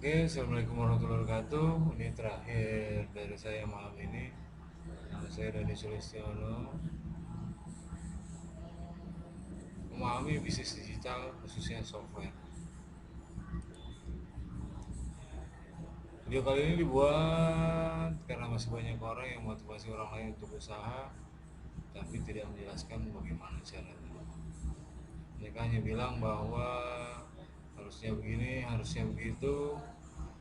Oke, Assalamualaikum warahmatullahi wabarakatuh. Ini terakhir dari saya malam ini. Nama saya Dani Sulistiono. Memahami bisnis digital, khususnya software. Video kali ini dibuat karena masih banyak orang yang motivasi orang lain untuk usaha, tapi tidak menjelaskan bagaimana caranya. Mereka hanya bilang bahwa harusnya begini, harusnya begitu,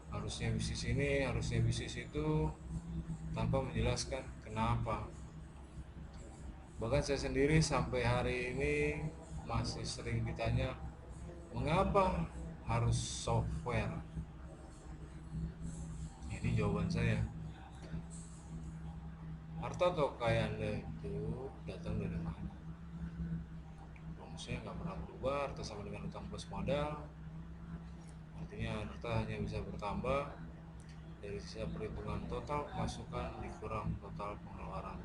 harusnya bisnis ini, harusnya bisnis itu, tanpa menjelaskan kenapa. Bahkan saya sendiri sampai hari ini masih sering ditanya, mengapa harus software? Ini jawaban saya. Harta atau kekayaan Anda itu datang dari mana? Rumusnya nggak pernah berubah. Harta sama dengan utang plus modal. Artinya harta hanya bisa bertambah dari sisa perhitungan total pemasukan dikurang total pengeluaran.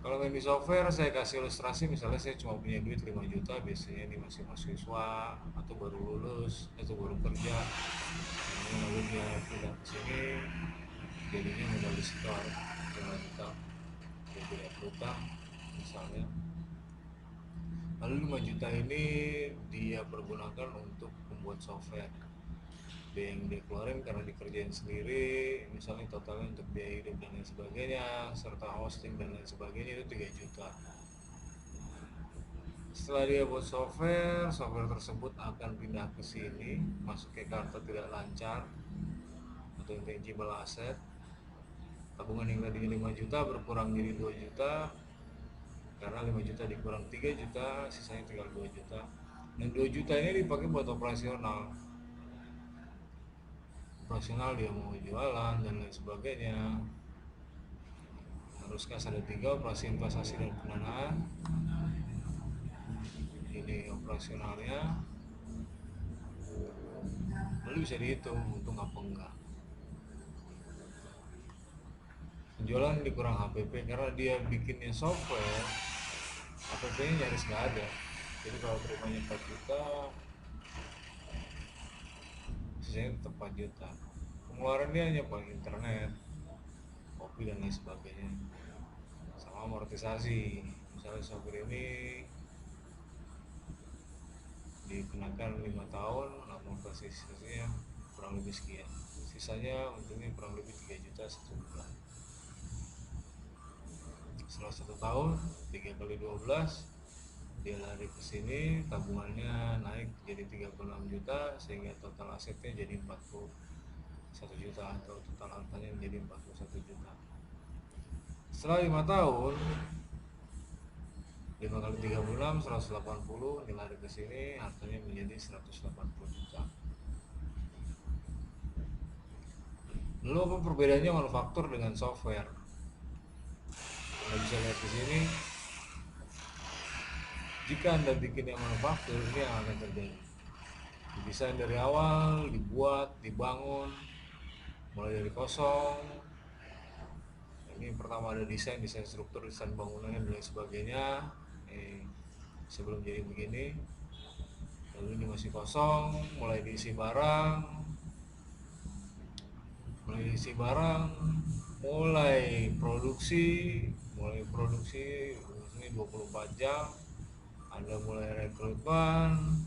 Kalau main di software, saya kasih ilustrasi, misalnya saya cuma punya duit 5 juta, biasanya ini masih mahasiswa atau baru lulus atau baru kerja. Lalu dia pindah ke sini, jadinya modal di situ 5 juta, dia tidak berutang misalnya. Lalu 5 juta ini dia pergunakan untuk membuat software. Biaya yang dia keluarin karena dikerjain sendiri, misalnya totalnya untuk biaya hidup dan lain sebagainya, serta hosting dan lain sebagainya, itu 3 juta. Setelah dia buat software tersebut akan pindah ke sini, masuk ke kartu tidak lancar atau intangible asset. Tabungan yang tadinya 5 juta berkurang jadi 2 juta, karena 5 juta dikurang 3 juta, sisanya tinggal 2 juta. Dan 2 juta ini dipakai buat operasional. Dia mau jualan dan lain sebagainya. Harus kas ada 3, operasi investasi dan pendanaan. Ini operasionalnya. Lalu bisa dihitung untung apa enggak. Penjualan dikurang HPP karena dia bikinnya software, HPP-nya nyaris nggak ada. Jadi kalau terimanya 4 juta, sisanya tetap 4 juta. Pengeluaran dia hanya pakai internet, kopi dan lain sebagainya, sama amortisasi. Misalnya software ini dikenakan 5 tahun, amortisasinya kurang lebih sekian. Sisanya untungnya kurang lebih 3 juta satu bulan. Setelah 1 tahun, 3 kali 12, dia lari ke sini, tabungannya naik jadi 36 juta, sehingga total asetnya jadi 41 juta, atau total hartanya menjadi 41 juta. Setelah 5 tahun, 5 kali 36, 180, dia lari ke sini, hartanya menjadi 180 juta. Lalu apa perbedaannya manufaktur dengan software? Anda bisa lihat di sini. Jika Anda bikin yang manufaktur, ini yang akan terjadi. Desain dari awal, dibuat, dibangun, mulai dari kosong. Ini pertama ada desain struktur, desain bangunannya dan lain sebagainya. Sebelum jadi begini, lalu ini masih kosong, mulai diisi barang, mulai produksi ini 24 jam. Anda mulai rekrutmen,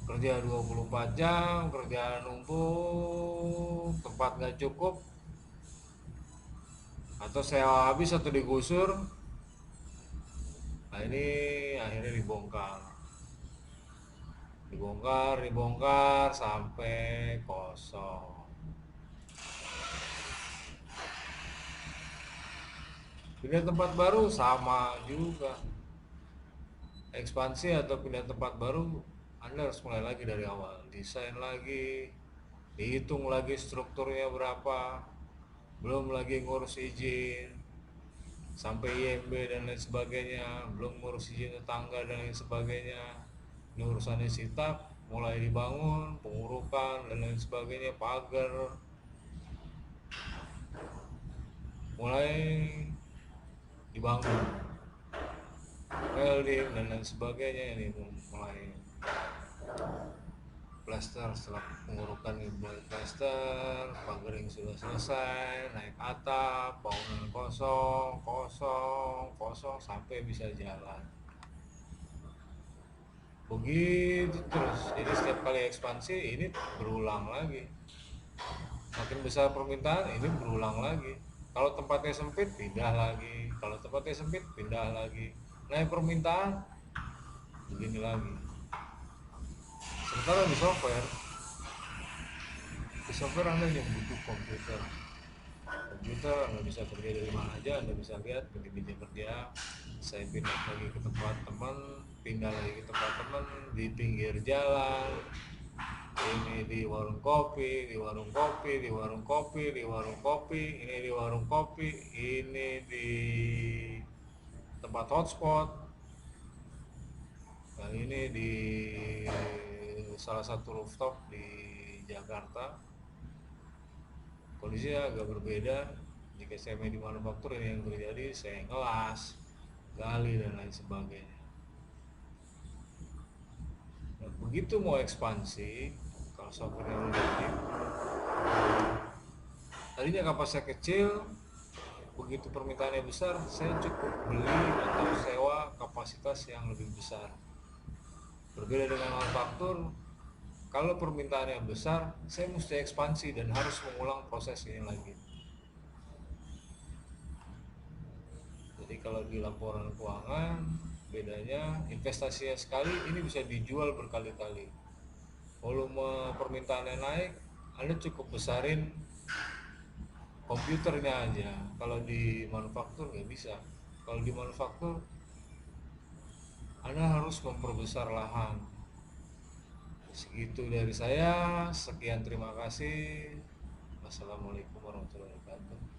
kerja 24 jam, kerjaan numpuk, tempat nggak cukup, atau sewa habis atau digusur. Nah, ini akhirnya dibongkar sampai kosong. Pindah tempat baru sama juga, ekspansi atau pindah tempat baru, Anda harus mulai lagi dari awal, desain lagi, dihitung lagi strukturnya berapa, belum lagi ngurus izin sampai IMB dan lain sebagainya, belum ngurus izin tetangga dan lain sebagainya. Ini urusannya sitak, mulai dibangun, pengurukan dan lain sebagainya, pagar, mulai dibangun, welding dan lain sebagainya. Ini mulai plaster, setelah pengurukan mulai plaster, pagering sudah selesai, naik atap, bangunan kosong, kosong, kosong sampai bisa jalan. Begitu terus. Jadi setiap kali ekspansi ini berulang lagi. Makin besar permintaan ini berulang lagi. Kalau tempatnya sempit pindah lagi. Kalau tempatnya sempit pindah lagi. Naik permintaan begini lagi. Sementara di software Anda yang butuh komputer. Komputer Anda bisa kerja dari mana aja, Anda bisa lihat di meja kerja. Saya pindah lagi ke tempat teman, pindah lagi ke tempat teman di pinggir jalan, ini di warung kopi, di warung kopi, di warung kopi, di warung kopi, ini di warung kopi, ini di tempat hotspot, dan ini di salah satu rooftop di Jakarta. Kondisinya agak berbeda. Jika saya main di manufaktur, ini yang terjadi, saya ngelas, gali dan lain sebagainya. Nah, begitu mau ekspansi, kalau software yang jadi tadinya kapasitas kecil, begitu permintaannya besar, saya cukup beli atau sewa kapasitas yang lebih besar. Berbeda dengan manufaktur, kalau permintaannya besar, saya mesti ekspansi dan harus mengulang proses ini lagi. Jadi kalau di laporan keuangan, bedanya investasinya sekali ini bisa dijual berkali-kali. Volume permintaannya naik, Anda cukup besarin komputernya aja. Kalau di manufaktur nggak bisa. Kalau di manufaktur Anda harus memperbesar lahan. Segitu dari saya. Sekian, terima kasih. Wassalamualaikum warahmatullahi wabarakatuh.